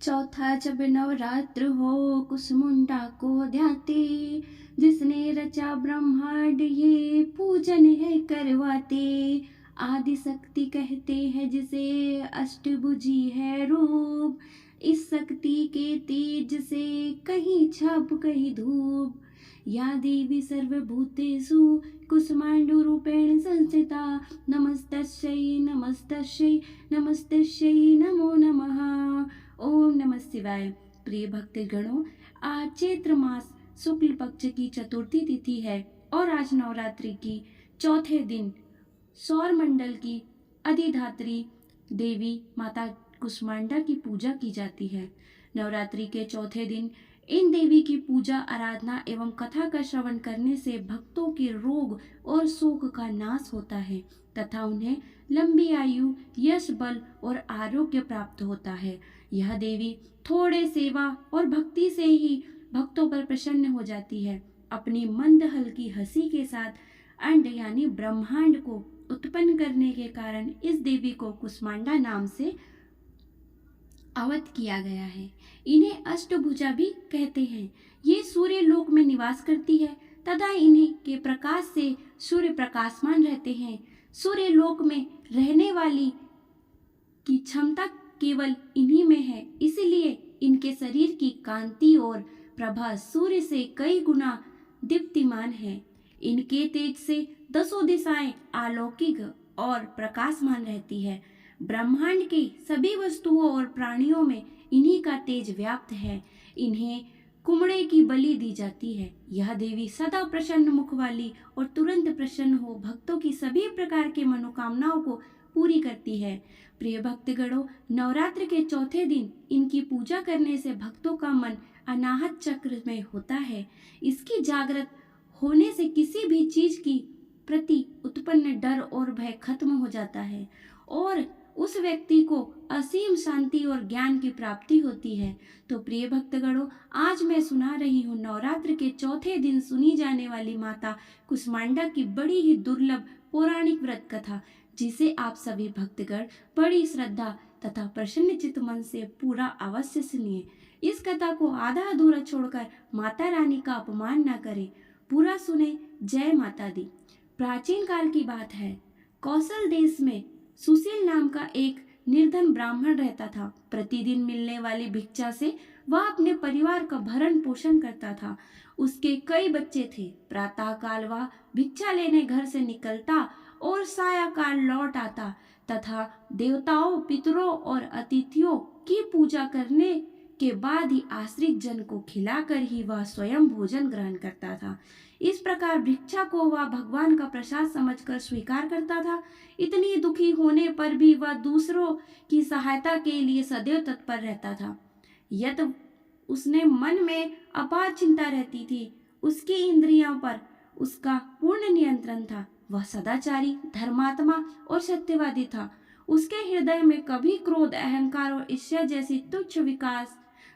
चौथा जब नवरात्र हो कुसमुंडा को ध्याते, जिसने रचा ब्रह्मांड ये पूजन है करवाते। आदि शक्ति कहते हैं जिसे अष्टभुजी है रूप, इस शक्ति के तेज से कहीं छाप कहीं धूप। या देवी सर्वभूतेषु कुसुमांडु रूपेण संस्थिता, नमस्तस्यै नमस्तस्यै नमस्तस्यै नमो नमः। ओम नमः शिवाय। प्रिय भक्तगणों, आज चैत्र मास शुक्ल पक्ष की चतुर्थी तिथि है और आज नवरात्रि की चौथे दिन सौर मंडल की अधिधात्री देवी माता कुष्मांडा की पूजा की जाती है। नवरात्रि के चौथे दिन इन देवी की पूजा आराधना एवं कथा का श्रवण करने से भक्तों के रोग और शोक का नाश होता है तथा उन्हें लंबी आयु, यश, बल और आरोग्य प्राप्त होता है। यह देवी थोड़े सेवा और भक्ति से ही भक्तों पर प्रसन्न हो जाती है। अपनी मंद हल्की हंसी के साथ अंड यानी ब्रह्मांड को उत्पन्न करने के कारण इस देवी को कुष्मांडा नाम से अवत किया गया है। इन्हें अष्टभुजा भी कहते हैं। ये सूर्य लोक में निवास करती है तथा इन्हें के प्रकाश से सूर्य प्रकाशमान रहते हैं। सूर्य लोक में रहने वाली की क्षमता केवल इन्हीं में है, इसलिए इनके शरीर की कांति और प्रभा सूर्य से कई गुना दीप्तिमान है। इनके तेज से दसों दिशाएं अलौकिक और प्रकाशमान रहती है। ब्रह्मांड के सभी वस्तुओं और प्राणियों में इन्हीं का तेज व्याप्त है। इन्हें कुमड़े की बलि दी जाती है। यह देवी सदा प्रसन्न मुख वाली और तुरंत प्रसन्न हो भक्तों की सभी प्रकार के मनोकामनाओं को पूरी करती है। प्रिय भक्तगणों, नवरात्र के चौथे दिन इनकी पूजा करने से भक्तों का मन अनाहत चक्र में होता है। इसकी जागृत होने से किसी भी चीज की प्रति उत्पन्न डर और भय खत्म हो जाता है और उस व्यक्ति को असीम शांति और ज्ञान की प्राप्ति होती है। तो प्रिय भक्तगणों, आज मैं सुना रही हूँ नवरात्र के चौथे दिन सुनी जाने वाली माता कुष्मांडा की बड़ी ही दुर्लभ पौराणिक व्रत कथा, जिसे आप सभी भक्तगण बड़ी श्रद्धा तथा प्रसन्न चित्त मन से पूरा अवश्य सुनिए। इस कथा को आधा अधूरा छोड़कर माता रानी का अपमान न करें, पूरा सुने। जय माता दी। प्राचीन काल की बात है। कौशल देश में सुशील नाम का एक निर्धन ब्राह्मण रहता था। प्रतिदिन मिलने वाली भिक्षा से वह अपने परिवार का भरण पोषण करता था। उसके कई बच्चे थे। प्रातः काल वह भिक्षा लेने घर से निकलता और सायंकाल लौट आता तथा देवताओं, पितरों और अतिथियों की पूजा करने के बाद ही आश्रित जन को खिलाकर ही वह स्वयं भोजन ग्रहण करता था। इस प्रकार भिक्षा को वह भगवान का प्रसाद समझकर स्वीकार करता था। इतनी दुखी होने पर भी वह दूसरों की सहायता के लिए सदैव तत्पर रहता था। यत उसने मन में अपार चिंता रहती थी। उसकी इंद्रियों पर उसका पूर्ण नियंत्रण था। वह सदाचारी, धर्मात्मा और सत्यवादी था। उसके हृदय में कभी क्रोध, अहंकार और ईर्ष्या जैसी तुच्छ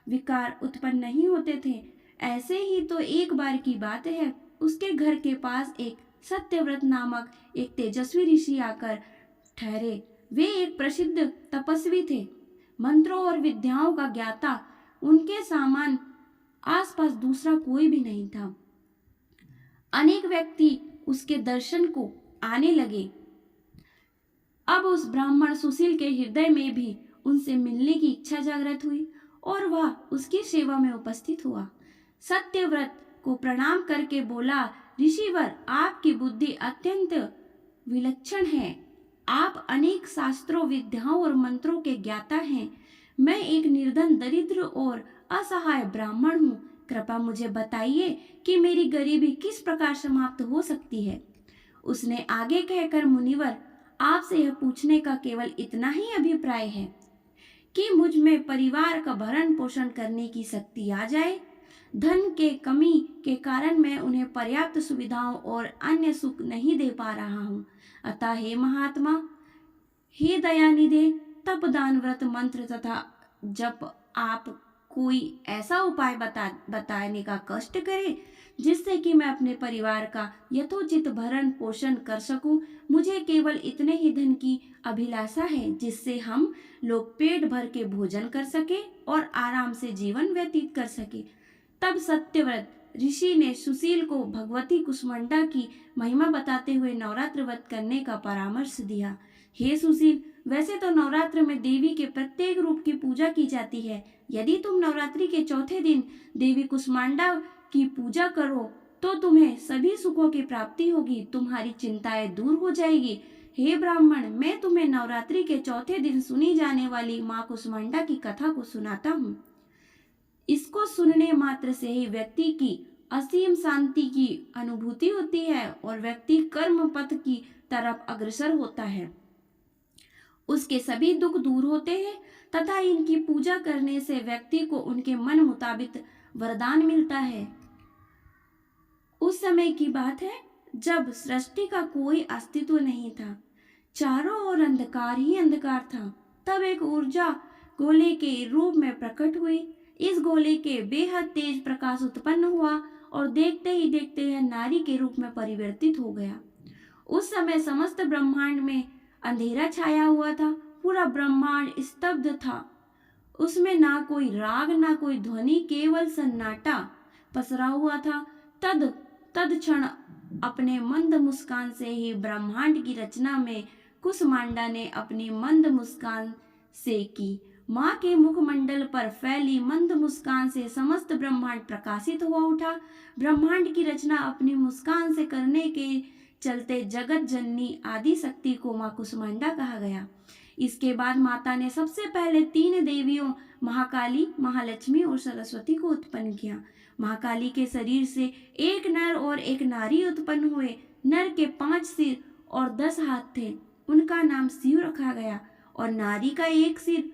विकार उत्पन्न नहीं होते थे। ऐसे ही तो एक बार की बात है, उसके घर के पास एक सत्यव्रत नामक एक तेजस्वी ऋषि आकर ठहरे। वे एक प्रसिद्ध तपस्वी थे, मंत्रों और विद्याओं का ज्ञाता। उनके समान आसपास दूसरा कोई भी नहीं था। अनेक व्यक्ति उसके दर्शन को आने लगे। अब उस ब्राह्मण सुशील के हृदय में भी उनसे मिलने की इच्छा जागृत हुई और वह उसकी सेवा में उपस्थित हुआ। सत्यव्रत को प्रणाम करके बोला, ऋषिवर, आपकी बुद्धि अत्यंत विलक्षण है। आप अनेक शास्त्रों, विद्याओं और मंत्रों के ज्ञाता हैं। मैं एक निर्धन, दरिद्र और असहाय ब्राह्मण हूँ। कृपया मुझे बताइए कि मेरी गरीबी किस प्रकार समाप्त हो सकती है। उसने आगे कहकर, मुनिवर, आपसे यह पूछने का केवल इतना ही अभिप्राय है कि मुझ में परिवार का भरण पोषण करने की शक्ति आ जाए। धन के कमी के कारण मैं उन्हें पर्याप्त सुविधाओं और अन्य सुख नहीं दे पा रहा हूँ। अतः हे महात्मा, हे दयानिधे, तप, दान, व्रत, मंत्र तथा जप आप कोई ऐसा उपाय बताने का कष्ट करे जिससे कि मैं अपने परिवार का यथोचित भरण पोषण कर सकूं। मुझे केवल इतने ही धन की अभिलाषा है जिससे हम लोग पेट भर के भोजन कर सके और आराम से जीवन व्यतीत कर सके। तब सत्यव्रत ऋषि ने सुशील को भगवती कुष्मांडा की महिमा बताते हुए नवरात्र व्रत करने का परामर्श दिया। हे सुशील, वैसे तो नवरात्र में देवी के प्रत्येक रूप की पूजा की जाती है। यदि तुम नवरात्रि के चौथे दिन देवी कुष्मांडा की पूजा करो तो तुम्हें सभी सुखों की प्राप्ति होगी, तुम्हारी चिंताएं दूर हो जाएगी। हे ब्राह्मण, मैं तुम्हें नवरात्रि के चौथे दिन सुनी जाने वाली माँ कुष्मांडा की कथा को सुनाता हूँ। इसको सुनने मात्र से ही व्यक्ति की असीम शांति की अनुभूति होती है और व्यक्ति कर्म पथ की तरफ अग्रसर होता है। उसके सभी दुख दूर होते हैं तथा इनकी पूजा करने से व्यक्ति को उनके मन मुताबिक वरदान मिलता है। उस समय की बात है जब सृष्टि का कोई अस्तित्व नहीं था, चारों ओर अंधकार ही अंधकार था। तब एक ऊर्जा गोले के रूप में प्रकट हुई। इस गोले के बेहद तेज प्रकाश उत्पन्न हुआ और देखते ही देखते यह नारी के रूप में परिवर्तित हो गया। उस समय समस्त ब्रह्मांड में अंधेरा छाया हुआ था, पूरा ब्रह्मांड स्तब्ध था। उसमें ना कोई राग ना कोई ध्वनि, केवल सन्नाटा पसरा हुआ था। तद क्षण अपने मंद मुस्कान से ही ब्रह्मांड की रचना में कुष्मांडा ने अपनी मंद मुस्कान से की। माँ के मुखमंडल पर फैली मंद मुस्कान से समस्त ब्रह्मांड प्रकाशित हुआ उठा। ब्रह्मांड की रचना अपनी मुस्कान से करने के चलते जगत जननी आदि शक्ति को माँ कुष्मांडा कहा गया। इसके बाद माता ने सबसे पहले 3 देवियों महाकाली, महालक्ष्मी और सरस्वती को उत्पन्न किया। महाकाली के शरीर से एक नर और एक नारी उत्पन्न हुए। नर के 5 सिर और 10 हाथ थे, उनका नाम शिव रखा गया। और नारी का 1 सिर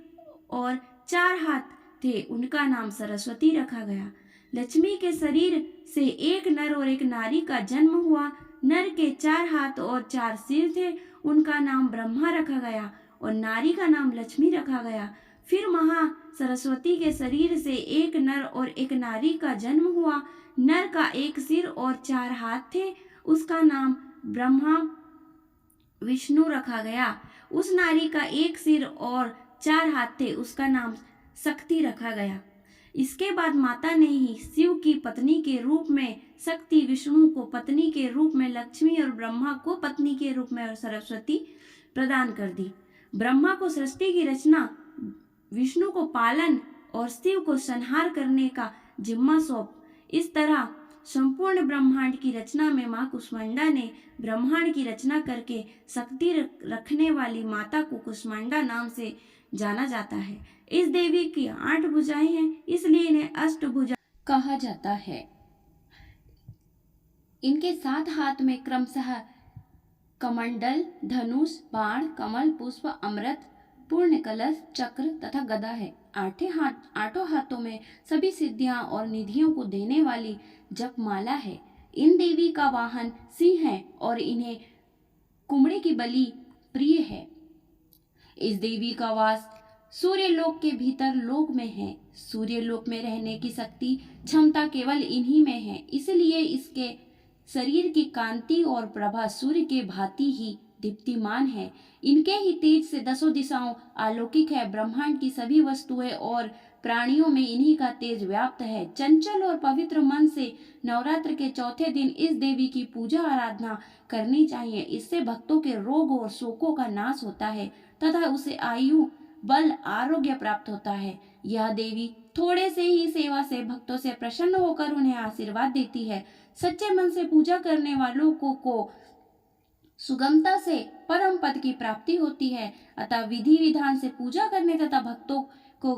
और 4 हाथ थे, उनका नाम सरस्वती रखा गया। लक्ष्मी के शरीर से एक नर और एक नारी का जन्म हुआ। नर के 4 हाथ और 4 सिर थे, उनका नाम ब्रह्मा रखा गया और नारी का नाम लक्ष्मी रखा गया। फिर महा सरस्वती के शरीर से एक नर और एक नारी का जन्म हुआ। नर का 1 सिर और 4 हाथ थे, उसका नाम ब्रह्मा विष्णु रखा गया। उस नारी का 1 सिर और 4 हाथ थे, उसका नाम शक्ति रखा गया। इसके बाद माता ने ही शिव की पत्नी के रूप में शक्ति, विष्णु को पत्नी के रूप में लक्ष्मी और ब्रह्मा को पत्नी के रूप में सरस्वती प्रदान कर दी। ब्रह्मा को सृष्टि की रचना, विष्णु को पालन और शिव को संहार करने का जिम्मा सौंप। इस तरह संपूर्ण ब्रह्मांड की रचना में माँ कुष्मांडा ने ब्रह्मांड की रचना करके शक्ति रखने वाली माता को कुष्मांडा नाम से जाना जाता है। इस देवी की 8 भुजाएं हैं, इसलिए इन्हें अष्टभुजा कहा जाता है। इनके 7 हाथ में क्रमशः कमंडल, धनुष, बाण, कमल, पुष्प, अमृत, पूर्ण कलश, चक्र तथा गदा है। 8 हाथों में सभी सिद्धियां और निधियों को देने वाली जपमाला है। इन देवी का वाहन सिंह है और इन्हें कुमड़े की बलि प्रिय है। इस देवी का वास सूर्य लोक के भीतर लोक में है। सूर्य लोक में रहने की शक्ति, क्षमता केवल इन्हीं में है, इसलिए इसके शरीर की कांति और प्रभा सूर्य के भांति ही दीप्तिमान है। इनके ही तेज से 10 दिशाओं अलौकिक है। ब्रह्मांड की सभी वस्तुएं और प्राणियों में इन्हीं का तेज व्याप्त है। चंचल और पवित्र मन से नवरात्र के चौथे दिन इस देवी की पूजा आराधना करनी चाहिए। इससे भक्तों के रोग और शोकों का नाश होता है तथा उसे आयु, बल, आरोग्य प्राप्त होता है। यह देवी थोड़े से ही सेवा से भक्तों से प्रसन्न होकर उन्हें आशीर्वाद देती है। सच्चे मन से पूजा करने वालों को सुगमता से परम पद की प्राप्ति होती है। अतः विधि विधान से पूजा करने तथा भक्तों को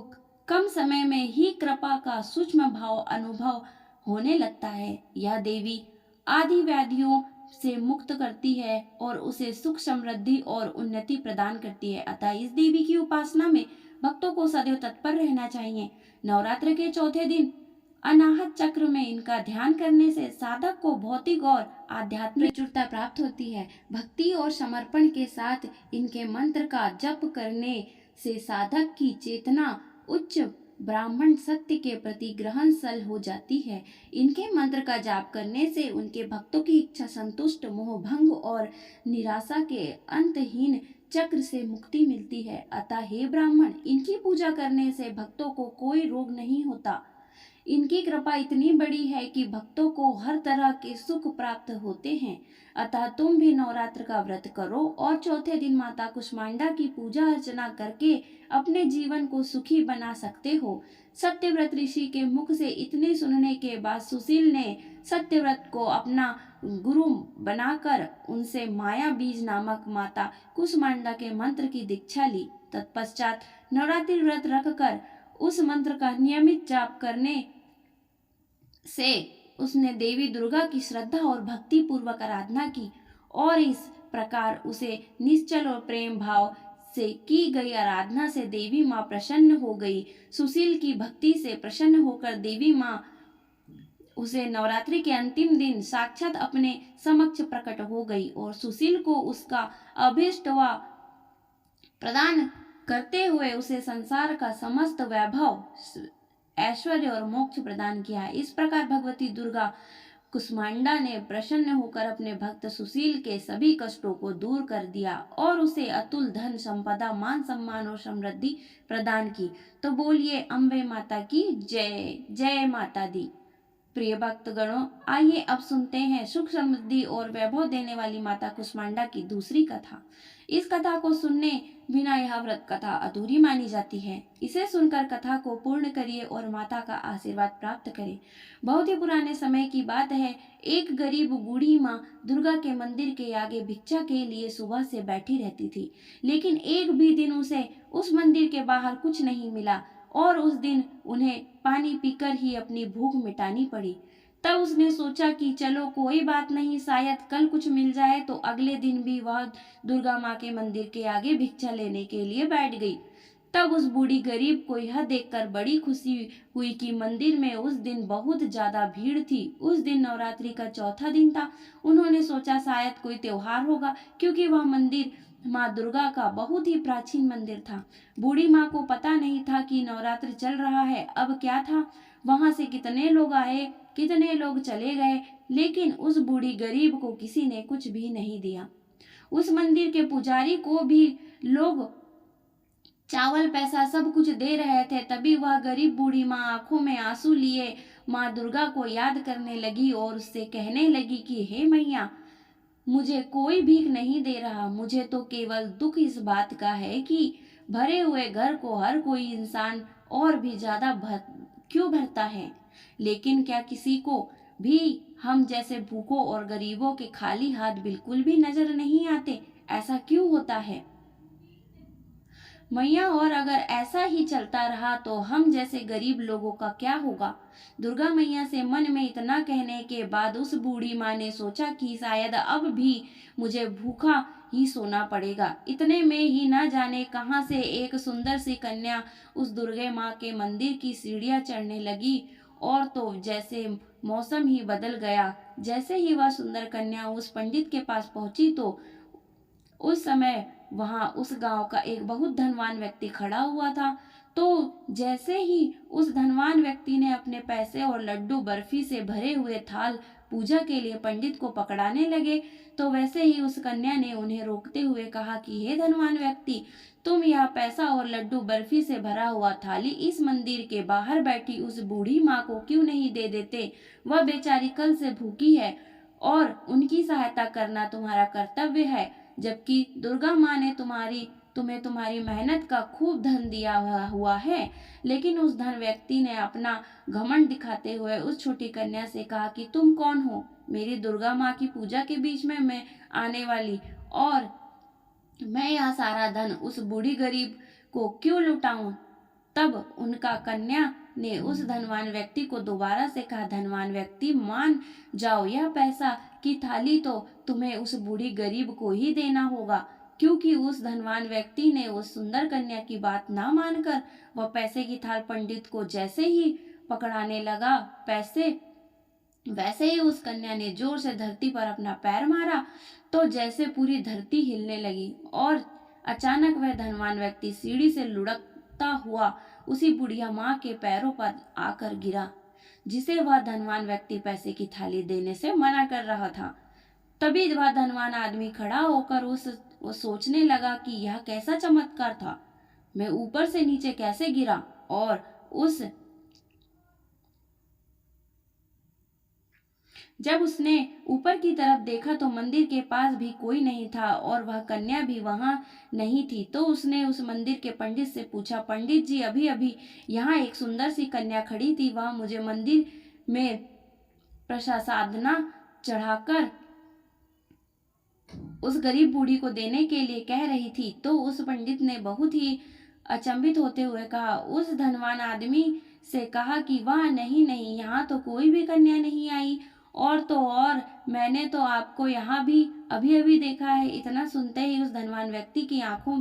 कम समय में ही कृपा का सूक्ष्म भाव अनुभव होने लगता है। यह देवी आदि व्याधियों से मुक्त करती है और उसे सुख, समृद्धि और उन्नति प्रदान करती है। अतः इस देवी की उपासना में भक्तों को सदैव तत्पर रहना चाहिए। नवरात्र के चौथे दिन अनाहत चक्र में इनका ध्यान करने से साधक को भौतिक और आध्यात्मिक प्रचुरता प्राप्त होती है। भक्ति और समर्पण के साथ इनके मंत्र का जप करने से साधक की चेतना उच्च ब्राह्मण सत्य के प्रति ग्रहणशील हो जाती है। इनके मंत्र का जाप करने से उनके भक्तों की इच्छा संतुष्ट, मोह भंग और निराशा के अंतहीन चक्र से मुक्ति मिलती है। अतः हे ब्राह्मण, इनकी पूजा करने से भक्तों को कोई रोग नहीं होता। इनकी कृपा इतनी बड़ी है कि भक्तों को हर तरह के सुख प्राप्त होते हैं। अतः तुम भी नवरात्र का व्रत करो और चौथे दिन माता कुष्मांडा की पूजा अर्चना करके अपने जीवन को सुखी बना सकते हो। सत्यव्रत ऋषि के मुख से इतने सुनने के बाद सुशील ने सत्यव्रत को अपना गुरु बनाकर उनसे माया बीज नामक माता कुष्मांडा के मंत्र की दीक्षा ली। तत्पश्चात नवरात्रि व्रत रखकर उस मंत्र का नियमित जाप करने से उसने देवी दुर्गा की श्रद्धा और भक्ति पूर्वक आराधना की और इस प्रकार उसे निश्चल और प्रेम भाव से की गई आराधना से देवी माँ प्रसन्न हो गई। सुशील की भक्ति से प्रसन्न होकर देवी माँ उसे नवरात्रि के अंतिम दिन साक्षात अपने समक्ष प्रकट हो गई और सुशील को उसका अभीष्ट व प्रदान करते हुए उसे संसार का समस्त वैभव, ऐश्वर्य और मोक्ष प्रदान किया। इस प्रकार भगवती दुर्गा कुष्मांडा ने प्रसन्न होकर अपने भक्त सुशील के सभी कष्टों को दूर कर दिया और उसे अतुल धन संपदा, मान सम्मान और समृद्धि प्रदान की। तो बोलिए अम्बे माता की जय। जय माता दी। प्रिय भक्तगणों, आइए अब सुनते हैं सुख समृद्धि और वैभव देने वाली माता कुष्मांडा की दूसरी कथा। इस कथा को सुनने बिना यह व्रत कथा अधूरी मानी जाती है। इसे सुनकर कथा को पूर्ण करिए और माता का आशीर्वाद प्राप्त करें। बहुत ही पुराने समय की बात है। एक गरीब बूढ़ी माँ दुर्गा के मंदिर के आगे भिक्षा के लिए सुबह से बैठी रहती थी, लेकिन एक भी दिन उसे उस मंदिर के बाहर कुछ नहीं मिला और उस दिन उन्हें पानी पीकर ही अपनी भूख मिटानी पड़ी। तब उसने सोचा कि चलो कोई बात नहीं, शायद कल कुछ मिल जाए। तो अगले दिन भी वह दुर्गा माँ के मंदिर के आगे भिक्षा लेने के लिए बैठ गई। तब उस बूढ़ी गरीब को यह देखकर बड़ी खुशी हुई कि मंदिर में उस दिन बहुत ज्यादा भीड़ थी। उस दिन नवरात्रि का चौथा दिन था। उन्होंने सोचा शायद कोई त्योहार होगा, क्योंकि वह मंदिर माँ दुर्गा का बहुत ही प्राचीन मंदिर था। बूढ़ी माँ को पता नहीं था कि नवरात्र चल रहा है। अब क्या था, वहां से कितने लोग आए, कितने लोग चले गए, लेकिन उस बूढ़ी गरीब को किसी ने कुछ भी नहीं दिया। उस मंदिर के पुजारी को भी लोग चावल पैसा सब कुछ दे रहे थे। तभी वह गरीब बूढ़ी माँ आंखों में आंसू लिए माँ दुर्गा को याद करने लगी और उससे कहने लगी कि हे मैया, मुझे कोई भीख नहीं दे रहा। मुझे तो केवल दुख इस बात का है कि भरे हुए घर को हर कोई इंसान और भी ज्यादा क्यों भरता है, लेकिन क्या किसी को भी हम जैसे भूखों और गरीबों के खाली हाथ बिल्कुल भी नजर नहीं आते? ऐसा क्यों होता है मैया? और अगर ऐसा ही चलता रहा तो हम जैसे गरीब लोगों का क्या होगा? दुर्गा मैया से मन में इतना कहने के बाद उस बूढ़ी माँ ने सोचा कि शायद अब भी मुझे भूखा ही सोना पड़ेगा। इतने में ही न जाने कहां से एक सुंदर सी कन्या उस दुर्गा माँ के मंदिर की सीढ़ियां चढ़ने लगी और तो जैसे मौसम ही बदल गया। जैसे ही वह सुंदर कन्या उस पंडित के पास पहुंची तो उस समय वहां उस गांव का एक बहुत धनवान व्यक्ति खड़ा हुआ था। तो जैसे ही उस धनवान व्यक्ति ने अपने पैसे और लड्डू बर्फी से भरे हुए थाल पूजा के लिए पंडित को पकड़ाने लगे, तो वैसे ही उस कन्या ने उन्हें रोकते हुए कहा कि हे धनवान व्यक्ति, तुम यह पैसा और लड्डू बर्फी से भरा हुआ थाली इस मंदिर के बाहर बैठी उस बूढ़ी माँ को क्यों नहीं दे देते? वह बेचारी कल से भूखी है और उनकी सहायता करना तुम्हारा कर्तव्य है, जबकि दुर्गा माँ ने तुम्हें तुम्हारी मेहनत का खूब धन दिया हुआ है। लेकिन उस धन व्यक्ति ने अपना घमंड दिखाते हुए उस छोटी कन्या से कहा कि तुम कौन हो मेरी दुर्गा माँ की पूजा के बीच में मैं आने वाली, और मैं यह सारा धन उस बूढ़ी गरीब को क्यों लुटाऊं? तब उनका कन्या ने उस धनवान व्यक्ति को दोबारा से कहा, धनवान व्यक्ति मान जाओ, यह पैसा की थाली तो तुम्हें उस बूढ़ी गरीब को ही देना होगा, क्योंकि उस धनवान व्यक्ति ने उस सुंदर कन्या की बात ना मानकर वह पैसे की थाल पंडित को जैसे ही पकड़ाने लगा, वैसे ही उस कन्या ने जोर से धरती पर अपना पैर मारा तो जैसे पूरी धरती हिलने लगी और अचानक वह धनवान व्यक्ति सीढ़ी से लुढ़कता हुआ उसी बुढ़िया माँ के पैरों पर आकर गिरा, जिसे वह धनवान व्यक्ति पैसे की थाली देने से मना कर रहा था। तभी वह धनवान आदमी खड़ा होकर वो सोचने लगा कि यह कैसा चमत्कार था, मैं ऊपर से नीचे कैसे गिरा, और जब उसने ऊपर की तरफ देखा तो मंदिर के पास भी कोई नहीं था और वह कन्या भी वहां नहीं थी। तो उसने उस मंदिर के पंडित से पूछा, पंडित जी, अभी अभी यहाँ एक सुंदर सी कन्या खड़ी थी, वह मुझे मंदिर में प्रसादाना चढ़ाकर उस गरीब बूढ़ी को देने के लिए कह रही थी। तो उस पंडित ने बहुत ही अचंभित होते हुए कहा, उस धनवान आदमी से कहा कि वह नहीं नहीं, यहाँ तो कोई भी कन्या नहीं आई, और तो और मैंने तो आपको यहाँ भी अभी अभी देखा है। इतना सुनते ही उस धनवान व्यक्ति की आंखों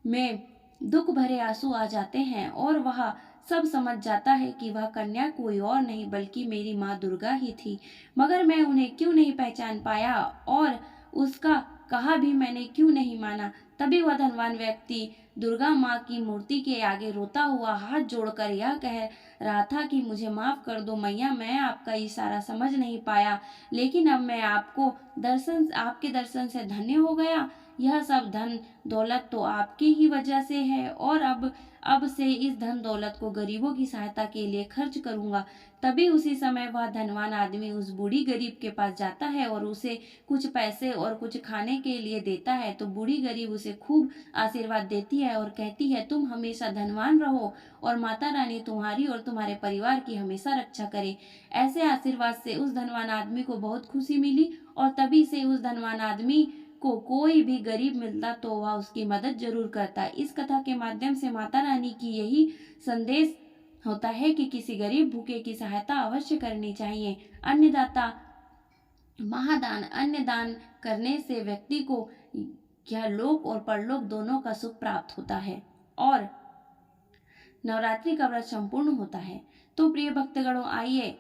में दुख भरे आंसू आ जाते हैं और वह सब समझ जाता है कि वह कन्या कोई और नहीं बल्कि मेरी माँ दुर्गा ही थी, मगर मैं उन्हें क्यों नहीं पहचान पाया और उसका कहा भी मैंने क्यों नहीं माना। तभी वह धनवान व्यक्ति दुर्गा माँ की मूर्ति के आगे रोता हुआ हाथ जोड़कर यह कह रहा था कि मुझे माफ कर दो मैया, मैं आपका इशारा समझ नहीं पाया, लेकिन अब मैं आपके दर्शन से धन्य हो गया। यह सब धन दौलत तो आपकी ही वजह से है और अब से इस धन दौलत को गरीबों की सहायता के लिए खर्च करूंगा। तभी उसी समय वह धनवान आदमी उस बूढ़ी गरीब के पास जाता है और उसे कुछ पैसे और कुछ खाने के लिए देता है। तो बूढ़ी गरीब उसे खूब आशीर्वाद देती है और कहती है, तुम हमेशा धनवान रहो और माता रानी तुम्हारी और तुम्हारे परिवार की हमेशा रक्षा करे। ऐसे आशीर्वाद से उस धनवान आदमी को बहुत खुशी मिली और तभी से उस धनवान आदमी को कोई भी गरीब मिलता तो वह उसकी मदद जरूर करता। इस कथा के माध्यम से माता रानी की यही संदेश होता है कि किसी गरीब भूखे की सहायता अवश्य करनी चाहिए। अन्नदाता महादान, अन्न दान करने से व्यक्ति को यह लोक और परलोक दोनों का सुख प्राप्त होता है और नवरात्रि का व्रत संपूर्ण होता है। तो प्रिय भक्तगणों, आइए